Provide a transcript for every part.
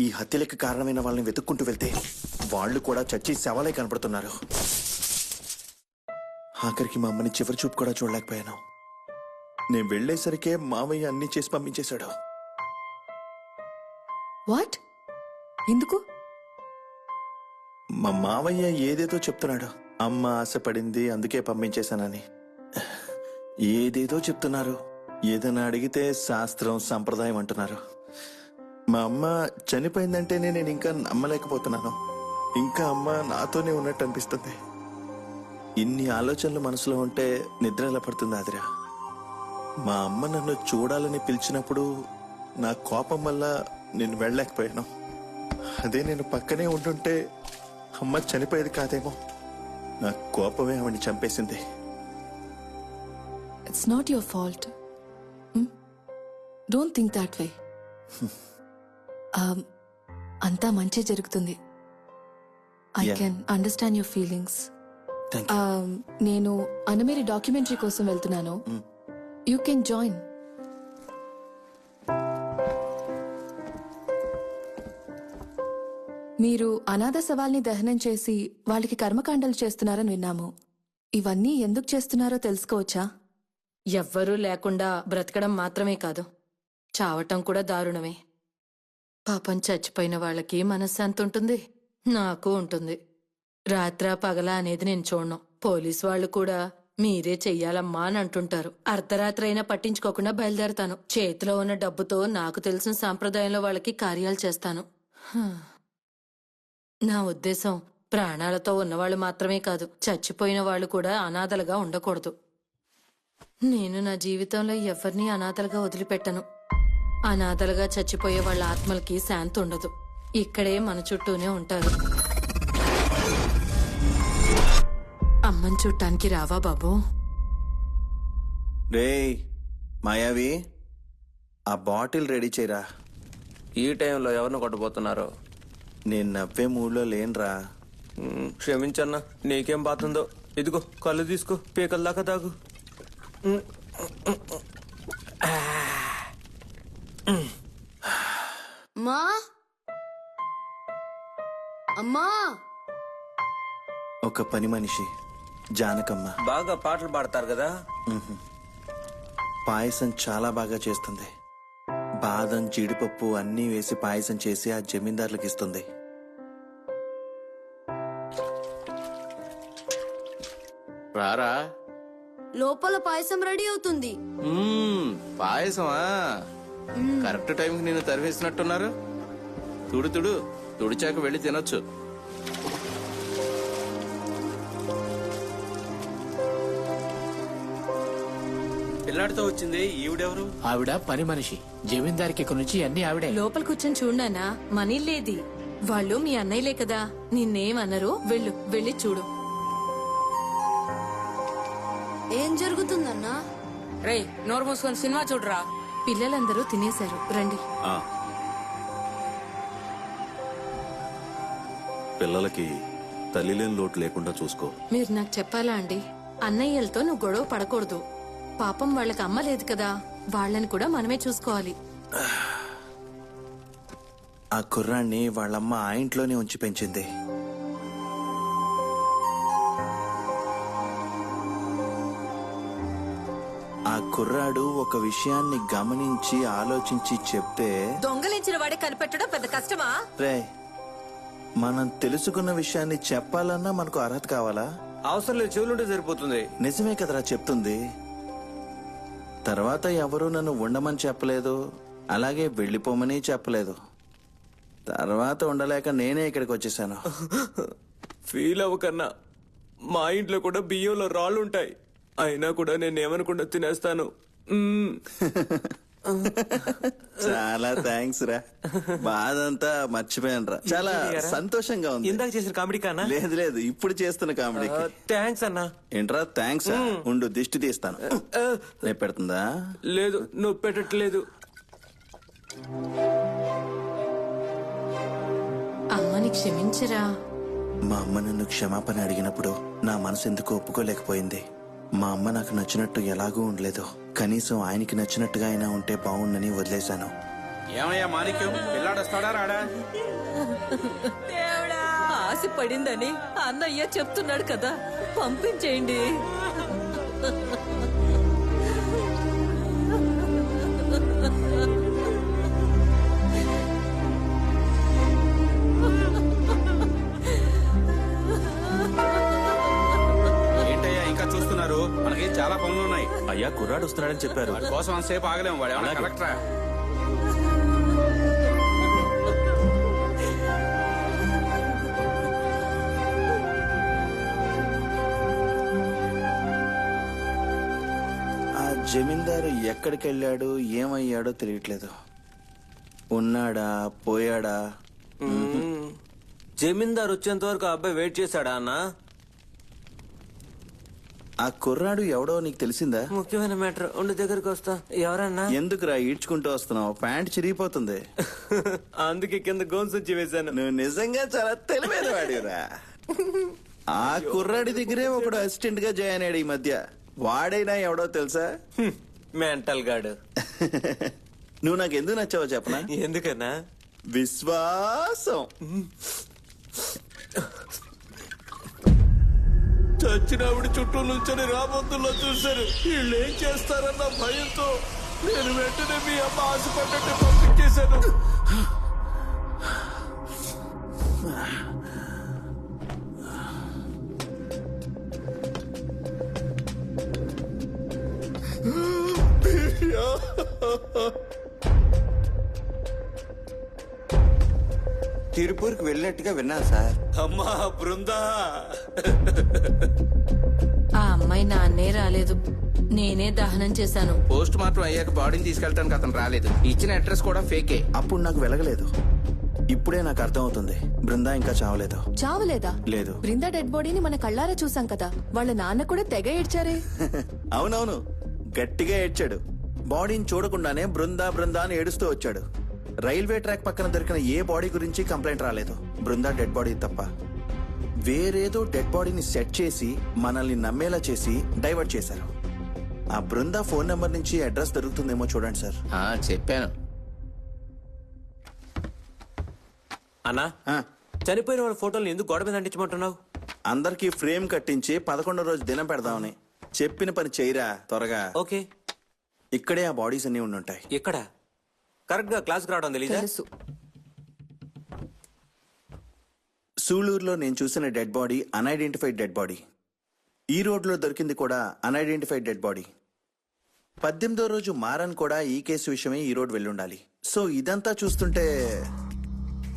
ఈ హత్యలకు కారణమైన వాళ్ళని వెతుక్కుంటూ వెళ్తే వాళ్ళు కూడా చచ్చి శవాలే కనపడుతున్నారు. ఆఖరికి మా అమ్మని చివరి చూపు కూడా చూడలేకపోయాను. నేను వెళ్లేసరికే మావయ్య అన్ని చేసి పంపించేశాడు. వాట్? ఎందుకు? మా మావయ్య ఏదేదో చెప్తున్నాడు. అమ్మ ఆశపడింది అందుకే పంపించేశానని. ఏదేదో చెప్తున్నారు. ఏదైనా అడిగితే శాస్త్రం సంప్రదాయం అంటున్నారు. మా అమ్మ చనిపోయిందంటే నేను ఇంకా నమ్మలేకపోతున్నాను. ఇంకా అమ్మ నాతోనే ఉన్నట్టు అనిపిస్తుంది. ఇన్ని ఆలోచనలు మనసులో ఉంటే నిద్ర ఎలా పడుతుంది ఆదిరా? మా అమ్మ నన్ను చూడాలని పిలిచినప్పుడు నా కోపం వల్ల నేను వెళ్ళలేకపోయాను. అదే నేను పక్కనే ఉంటుంటే అమ్మ చనిపోయేది కాదేమో. నా కోపమే ఆవిడ్ని చంపేసింది. It's not your fault. Don't think that way. అంతా మంచి జరుగుతుంది. I can understand your feelings. నేను అనమేరి డాక్యుమెంటరీ కోసం వెళ్తున్నాను. You can join. మీరు అనాథ శవాల్ని దహనం చేసి వాళ్ళకి కర్మకాండలు చేస్తున్నారని విన్నాము. ఇవన్నీ ఎందుకు చేస్తున్నారో తెలుసుకోవచ్చా? ఎవ్వరూ లేకుండా బ్రతకడం మాత్రమే కాదు, చావటం కూడా దారుణమే. పాపం చచ్చిపోయిన వాళ్ళకి మనశ్శాంతి ఉంటుంది, నాకు ఉంటుంది. రాత్రా పగలా అనేది నేను చూడను. పోలీసు వాళ్ళు కూడా మీరే చెయ్యాలమ్మా అని అంటుంటారు. అర్ధరాత్రి అయినా పట్టించుకోకుండా బయలుదేరతాను. చేతిలో ఉన్న డబ్బుతో నాకు తెలిసిన సాంప్రదాయంలో వాళ్ళకి కార్యాలు చేస్తాను. నా ఉద్దేశం ప్రాణాలతో ఉన్నవాళ్ళు మాత్రమే కాదు, చచ్చిపోయిన వాళ్ళు కూడా అనాథలుగా ఉండకూడదు. నేను నా జీవితంలో ఎవరినీ అనాథలుగా వదిలిపెట్టను. అనాథలుగా చచ్చిపోయే వాళ్ళ ఆత్మలకి శాంతి ఉండదు. ఇక్కడే మన చుట్టూనే ఉంటారు. అమ్మని చుట్టానికి రావా బాబు? రేయ్ మాయావి, ఆ బాటిల్ రెడీ చేయరా. ఈ టైంలో ఎవరిని కొట్టబోతున్నారు? నేను నవ్వే మూడ్లో లేనురా. క్షమించన్నా, నీకేం బాతుందో. ఇదిగో కళ్ళు తీసుకో, పీకల దాకా తాగు. మా అమ్మా, ఒక పని మనిషి జానకమ్మ బాగా పాటలు పాడతారు కదా. పాయసం చాలా బాగా చేస్తుంది. బాదం జీడిపప్పు అన్నీ వేసి పాయసం చేసి ఆ జమీందారులకు ఇస్తుంది. రారా, లోపల పాయసం రెడీ అవుతుంది. పాయసమా? కరెక్ట్ టైంకి నేను తరివేసినట్టున్నారు. తుడు తుడు తుడిచాక వెళ్ళి తినొచ్చు. పిల్లాడితో వచ్చింది ఈవిడెవరు? ఆవిడ పని మనిషి. జమీందారికి ఇక్కడి నుంచి అన్ని ఆవిడే. లోపల కూర్చొని చూడనా, మనీలేది. వాళ్ళు మీ అన్నయ్యలే కదా, నిన్నేమనరు. వెళ్ళి చూడు. ఏం జరుగుతుందన్నా? రే, నోరు మూసుకొని సినిమా చూడరా. పిల్లలందరూ తినేశారు, రండి. పిల్లలకి తల్లిలేని లోటు లేకుండా చూసుకో. మీరు నాకు చెప్పాలా అండి? అన్నయ్యలతో నువ్వు గొడవ పడకూడదు. పాపం వాళ్ళకి అమ్మ లేదు కదా, వాళ్ళని కూడా మనమే చూసుకోవాలి. ఆ కుర్రాన్ని వాళ్ళమ్మ ఆ ఇంట్లోనే ఉంచి పెంచింది. ఆ కుర్రాడు ఒక విషయాన్ని గమనించి ఆలోచించి చెప్తే, దొంగలించిన వాడే కనిపెట్టడం పెద్ద కష్టమా? రే, మనం తెలుసుకున్న విషయాన్ని చెప్పాలన్నా మనకు అర్హత కావాలా? అవసరం లేదు, చెవులుంటే సరిపోతుంది. నిజమే కదరా చెప్తుంది. తర్వాత ఎవరూ నన్ను ఉండమని చెప్పలేదు, అలాగే వెళ్ళిపోమని చెప్పలేదు. తర్వాత ఉండలేక నేనే ఇక్కడికి వచ్చేసాను. ఫీల్ అవ్వకన్నా, మా ఇంట్లో కూడా బియ్యంలో రాళ్ళుంటాయి. అయినా కూడా నేనేమనుకుండా తినేస్తాను. చాలా థ్యాంక్స్ రా. బాధంతా మర్చిపోయాను రా. చాలా సంతోషంగా ఉంది. ఇందాక చేసిన కామెడీ కానా? లేదు, ఇప్పుడు చేస్తున్న కామెడీ. థ్యాంక్స్ అన్నా. ఏంట్రా థ్యాంక్స్? ఉండు, దిష్టి తీస్తాను. రేపు పెడుతుందా? లేదు, నువ్వు పెట్టట్లేదు. అమ్మని క్షమించరా. మా అమ్మ నన్ను క్షమాపణ అడిగినప్పుడు నా మనసు ఎందుకు ఒప్పుకోలేకపోయింది. మా అమ్మ నాకు నచ్చినట్టు ఎలాగూ ఉండలేదు. కనీసం ఆయనకి నచ్చినట్టుగా అయినా ఉంటే బాగుండని వదిలేశాను. ఏమయ్యా మాణిక్యం పిల్లాడొస్తాడా రాడా? ఆశ పడిందని అన్నయ్య చెప్తున్నాడు కదా, పంపించేయండి. ఏంటయ్యా ఇంకా చూస్తున్నారు? మనకి చాలా పనులు ఉన్నాయి. అయ్యా కుర్రాడు వస్తున్నాడని చెప్పారు. వాడి కోసం అంతసేపు ఆగలేము. వాడు ఏమన్నా కలెక్టరా? ఆ జమీందారు ఎక్కడికి వెళ్ళాడు, ఏమయ్యాడో తెలియట్లేదు. ఉన్నాడా, పోయాడా? జమీందార్ వచ్చేంత వరకు ఆ అబ్బాయి వెయిట్ చేశాడా అన్న? ఆ కుర్రాడు ఎవడో నీకు తెలిసిందా? ముఖ్యమైన మ్యాటర్ ఉండి దగ్గరికి వస్తా. ఎవరన్నా? ఎందుకురా ఈడ్చుకుంటూ వస్తున్నావు? ప్యాంట్ చిరిగిపోతుంది. అందుకే కింద గోన్స్ వచ్చి వేశాను. నువ్వు నిజంగా చాలా తెలివైన వాడిరా. ఆ కుర్రాడి దగ్గరే ఒకడు అసిస్టెంట్ గా జాయిన్ అయ్యాడు ఈ మధ్య. వాడైనా ఎవడో తెలుసా? మెంటల్ గాడు. నువ్వు నాకు ఎందుకు నచ్చావో చెప్పనా? ఎందుకన్నా? విశ్వాసం. చచ్చినప్పుడు చుట్టూ నుంచొని రాబోతుల్లో చూశారు. వీళ్ళు ఏం చేస్తారన్న భయంతో నేను వెంటనే మీ అమ్మ ఆశపడ్డట్టు పంపించేశాను. తిరుపూర్కి వెళ్ళినట్టుగా విన్నాను సార్. అమ్మా బృందా, ఆ అమ్మాయి నాన్నే రాలేదు, నేనే దహనం చేశాను. పోస్ట్ మార్టం అయ్యాక బాడీని తీసుకెళ్ళడానికి అతను రాలేదు. ఇచ్చిన అడ్రస్ కూడా ఫేకే. అప్పుడు నాకు వెలగలేదు. ఇప్పుడే నాకు అర్థం అవుతుంది. బృందా ఇంకా చావలేదు. చావలేదా? లేదు. బృందా డెడ్ బాడీని మన కళ్ళారా చూసాం కదా. వాళ్ళ నాన్న కూడా తెగ ఏడ్చారే. అవునవును, గట్టిగా ఏడ్చాడు. బాడీని చూడకుండానే బృందా బృందా అని ఏడుస్తూ వచ్చాడు. రైల్వే ట్రాక్ పక్కన దొరికిన ఏ బాడీ గురించి కంప్లైంట్ రాలేదు, బృందా డెడ్ బాడీ తప్ప. వేరేదో డెడ్ బాడీని సెట్ చేసి మనల్ని నమ్మేలా చేసి డైవర్ట్ చేశారు. ఆ బృందా ఫోన్ నెంబర్ నుంచి అడ్రస్ దొరుకుతుందేమో చూడండి సార్. చెప్పాను అన్నా, ఆ, చనిపోయిన వాళ్ళ ఫోటోలు ఎందుకు గోడ మీద అంటించమంటున్నావు? అందరికీ ఫ్రేమ్ కట్టించి 11వ రోజు దినం పెడదామని. చెప్పిన పని చేయరా త్వరగా. ఓకే. ఇక్కడే ఆ బాడీస్ అన్ని ఉండుంటాయి. ఇక్కడ కరెక్ట్ గా క్లాస్కి రావడం తెలీదా? తెలుసు. సూళూరులో నేను చూసిన dead body unidentified dead body. ఈ రోడ్లో దొరికింది కూడా అన్ఐడెంటిఫైడ్ డెడ్ బాడీ. 18వ రోజు మారన్ కూడా ఈ కేసు విషయమే ఈ రోడ్ వెళ్ళుండాలి. సో ఇదంతా చూస్తుంటే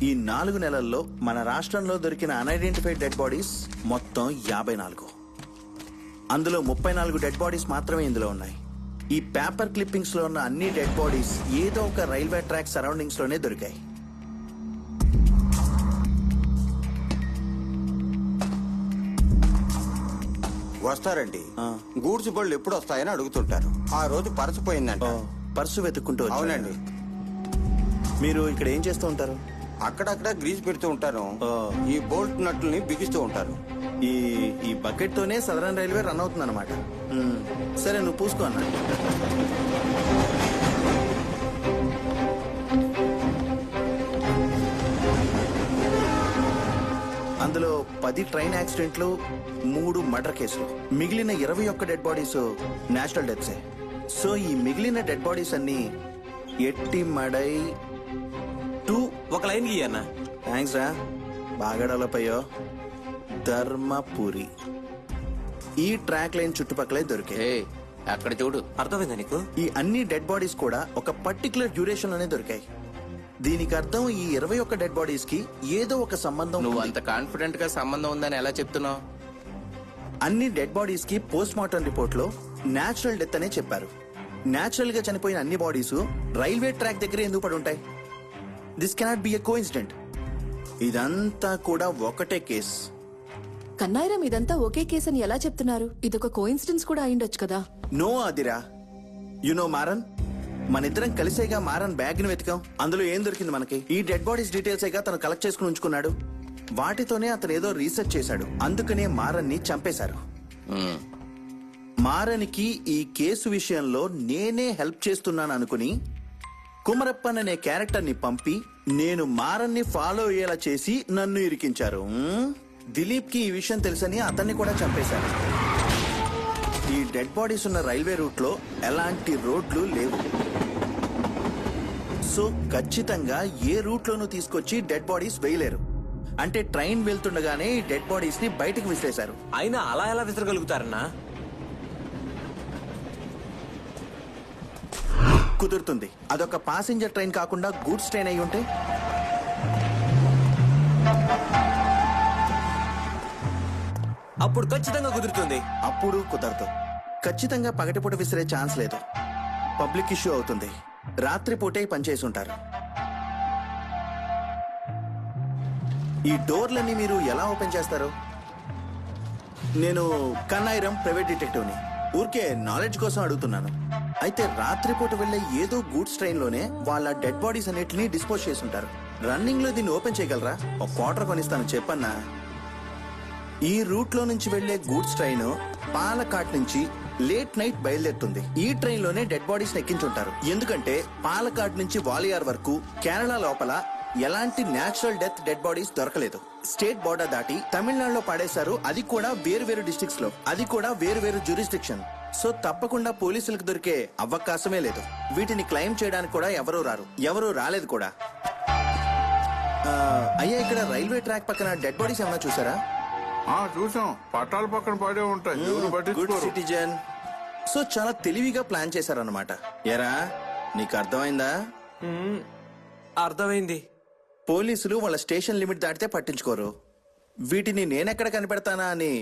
ఈ 4 నెలల్లో మన రాష్ట్రంలో దొరికిన అన్ఐడెంటిఫైడ్ డెడ్ బాడీస్ మొత్తం 54. అందులో 34 డెడ్ బాడీస్ మాత్రమే ఇందులో ఉన్నాయి. ఈ పేపర్ క్లిప్పింగ్స్ లో ఉన్న అన్ని డెడ్ బాడీస్ ఏదో ఒక రైల్వే ట్రాక్ సరౌండింగ్స్ లోనే దొరికాయి. వస్తారండి. గూడ్స్ బళ్ళు ఎప్పుడు వస్తాయని అడుగుతుంటారు. ఆ రోజు పర్సు పోయిందంట. పర్సు వెతుక్కుంటూ వచ్చారా? అవునండి. మీరు ఇక్కడ ఏం చేస్తూ ఉంటారు? అక్కడక్కడ గ్రీజ్ పెడుతూ ఉంటాను. ఈ బోల్ట్ నట్టుల్ని బిగిస్తూ ఉంటారు. ఈ ఈ బకెట్ తోనే సదరన్ రైల్వే రన్ అవుతుంది అనమాట. సరే, నువ్వు పూసుకో అన్న. అందులో 10 ట్రైన్ యాక్సిడెంట్లు, 3 మర్డర్ కేసులు. మిగిలిన 21 డెడ్ బాడీస్ నేచురల్ డెత్సే. సో ఈ మిగిలిన డెడ్ బాడీస్ అన్ని ఎట్టి మడై 2. ఒక లైన్ గీయన్నా. థ్యాంక్స్ రా, బాగా డెవలప్ అయ్యో. ధర్మపురి. ఈ ట్రాక్ లైన్ చుట్టుపక్కలే దొరికాయి. అక్కడ చూడు. అర్థమైందా నీకు? ఈ అన్ని డెడ్ బాడీస్ కూడా ఒక పర్టికులర్ డ్యూరేషన్ లోనే దొరికాయి. దీనికి అర్థం ఈ 21 డెడ్ బాడీస్ కి ఏదో ఒక సంబంధం. నువ్వు ఉంది. అంత కాన్ఫిడెంట్ గా సంబంధం ఉందని ఎలా చెప్తున్నావు? అన్ని డెడ్ బాడీస్ కి పోస్ట్ మార్టం రిపోర్ట్ లో నేచురల్ డెత్ అనే చెప్పారు. నేచురల్ గా చనిపోయిన అన్ని బాడీస్ రైల్వే ట్రాక్ దగ్గర ఎందుకు పడి ఉంటాయి? This cannot be a coincident. ఇదంతా కూడా ఒకటే కేస్. కన్నాయిరం ఇదంతా ఒకే కేసు అని ఎలా చెప్తున్నారు? ఇదొక కోఇన్సిడెన్స్ కూడా అయిండొచ్చు కదా. No Adhira, you know Maran. మనిద్దరం కలిసేగా మారన్ బ్యాగ్ ని వెతికాం. అందులో ఏం దొరికింది మనకి? ఈ డెడ్ బాడీస్ డీటెయిల్స్ తను కలెక్ట్ చేసుకుని ఉంచుకున్నాడు. వాటితోనే అతను ఏదో రీసెర్చ్ చేశాడు. అందుకనే మారన్ ని చంపేశారు. మారన్కి ఈ కేసు విషయంలో నేనే హెల్ప్ చేస్తున్నాను అనుకుని కుమరప్పన్ అనే క్యారెక్టర్ ని పంపి నేను మారన్ని ఫాలో అయ్యేలా చేసి నన్ను ఇరికించారు. దిలీప్ కి ఈ విషయం తెలుసని అతన్ని కూడా చంపేశారు. ఈ డెడ్ బాడీస్ ఉన్న రైల్వే రూట్ లో ఎలాంటి రోడ్లు లేవు. సో ఖచ్చితంగా ఏ రూట్ లోనూ తీసుకొచ్చి డెడ్ బాడీస్ వేయలేరు. అంటే ట్రైన్ వెళ్తుండగానే ఈ డెడ్ బాడీస్ ని బయటకు విసిరేశారు. అయినా అలా ఎలా విసరగలుగుతారన్నా? కుదురుతుంది. అదొక పాసింజర్ ట్రైన్ కాకుండా గూడ్స్ ట్రైన్ అయి ఉంటే అప్పుడు ఖచ్చితంగా కుదురుతుంది. అప్పుడు కుదరదు. ఖచ్చితంగా పగటిపూట విసిరే ఛాన్స్ లేదు. పబ్లిక్ ఇష్యూ అవుతుంది. రాత్రిపూటే పనిచేసి ఉంటారు. ఈ డోర్లన్నీ మీరు ఎలా ఓపెన్ చేస్తారు? నేను కన్నాయిరం ప్రైవేట్ డిటెక్టివ్ని. ఊరికే నాలెడ్జ్ కోసం అడుగుతున్నాను. అయితే రాత్రిపూట వెళ్లే ఏదో గూడ్స్ ట్రైన్ లోనే వాళ్ళ డెడ్ బాడీస్ అన్నిటిని డిస్పోజ్ చేసి ఉంటారు. రన్నింగ్ లో దీన్ని ఓపెన్ చేయగలరా? ఒక క్వార్టర్ కొనిస్తాను చెప్పన్నా. ఈ రూట్ లో నుంచి వెళ్లే గూడ్స్ ట్రైన్ పాలకాట్ నుంచి లేట్ నైట్ బయలుదేరుతుంది. ఈ ట్రైన్ లోనే డెడ్ బాడీస్ ఎక్కించుంటారు. ఎందుకంటే పాలకాట్ నుంచి వాలియార్ వరకు కేరళ లోపల ఎలాంటి నేచురల్ డెత్ డెడ్ బాడీస్ దొరకలేదు. స్టేట్ బోర్డర్ దాటి తమిళనాడులో పాడేశారు. అది కూడా వేరు వేరు డిస్ట్రిక్ట్స్ లో, అది కూడా వేరు వేరు జ్యూరిస్డిక్షన్. సో తప్పకుండా పోలీసులకు దొరికే అవకాశమే లేదు. వీటిని క్లెయిమ్ చేయడానికి కూడా ఎవరూ రాలేదు కూడా. అయ్యా, ఇక్కడ రైల్వే ట్రాక్ పక్కన డెడ్ బాడీస్ ఏమైనా చూసారా? చూసాం. పట్టాల పక్కన పడే ఉంటాయి. Good citizen. సో చాలా తెలివిగా ప్లాన్ చేశారన్నమాట. ఎరా, నీకు అర్థమైందా? అర్థమైంది. పోలీసులు వాళ్ళ స్టేషన్ లిమిట్ దాటితే పట్టించుకోరు. వీటిని నేనెక్కడ కనిపెడతానా అని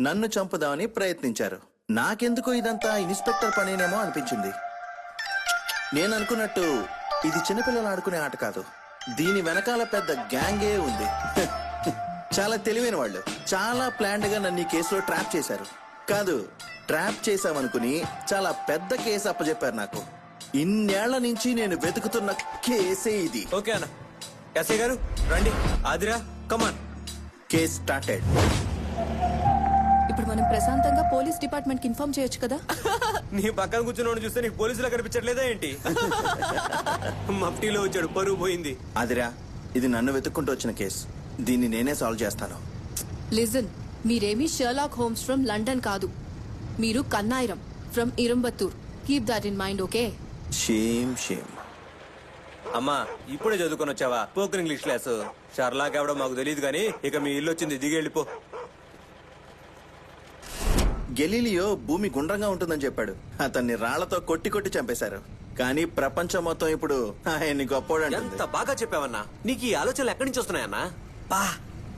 నన్ను చంపుదామని ప్రయత్నించారు. నాకెందుకో ఇదంతా ఇన్స్పెక్టర్ పనేనేమో అనిపించింది. నేను అనుకున్నట్టు ఇది చిన్నపిల్లలు ఆడుకునే ఆట కాదు. దీని వెనకాల పెద్ద గ్యాంగే ఉంది. చాలా తెలివైన వాళ్ళు. చాలా ప్లాన్డ్ గా నన్ను ఈ కేసులో ట్రాప్ చేశారు. కాదు, ట్రాప్ చేశామనుకుని చాలా పెద్ద కేసు అప్పచెప్పారు నాకు. ఇన్నేళ్ల నుంచి నేను వెతుకుతున్న కేసే ఇది. ఓకే అన్న. ఎస్ఐ గారు రండి. ఆదిరా, కమాన్. Case started. ఇప్పుడు మనం ప్రశాంతంగా పోలీస్ డిపార్ట్మెంట్ కి ఇన్ఫార్మ్ చేయొచ్చు కదా? నీ పక్కన కూర్చుని చూస్తే నీకు పోలీసులా కనిపించట్లేదా ఏంటి? మఫ్టీలో వచ్చాడు, పరువు పోయింది. అదిరా, ఇది నన్ను వెతుక్కుంటూ వచ్చిన కేసు. దీన్ని నేనే సాల్వ్ చేస్తాను. లిజన్, మీరేమీ షెర్లాక్ హోమ్స్ ఫ్రమ్ లండన్ కాదు. మీరు Kannayiram from Irambattur. Keep that in mind, okay? Shame shame. అమ్మా, ఇప్పుడే చదువుకొని వచ్చావా స్పోకెన్ ఇంగ్లీష్ క్లాసు? షర్లాక్ ఎవడో మాకు తెలియదు కానీ ఇక మీ ఇల్లు వచ్చింది, దిగి వెళ్ళిపో. గెలీలియో భూమి గుండ్రంగా ఉంటుందని చెప్పాడు. అతన్ని రాళ్లతో కొట్టి కొట్టి చంపేశారు. కానీ ప్రపంచం మొత్తం ఇప్పుడు ఆయన్ని గొప్పోడంటుంది. ఎంత బాగా చెప్పావన్నా. నీకు ఈ ఆలోచనలు ఎక్కడి నుంచి వస్తున్నాయన్నా? బా,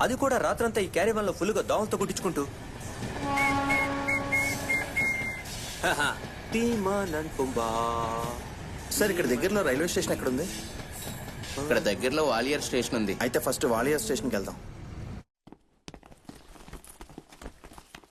అది కూడా రాత్రంతా ఈ క్యారీవన్ లో ఫుల్ గా దోమలతో కుట్టించుకుంటూ. సార్, ఇక్కడ దగ్గరలో రైల్వే స్టేషన్ ఎక్కడ ఉంది? ఇక్కడ దగ్గరలో వాలియర్ స్టేషన్ ఉంది. అయితే ఫస్ట్ వాలియర్ స్టేషన్కి వెళ్దాం.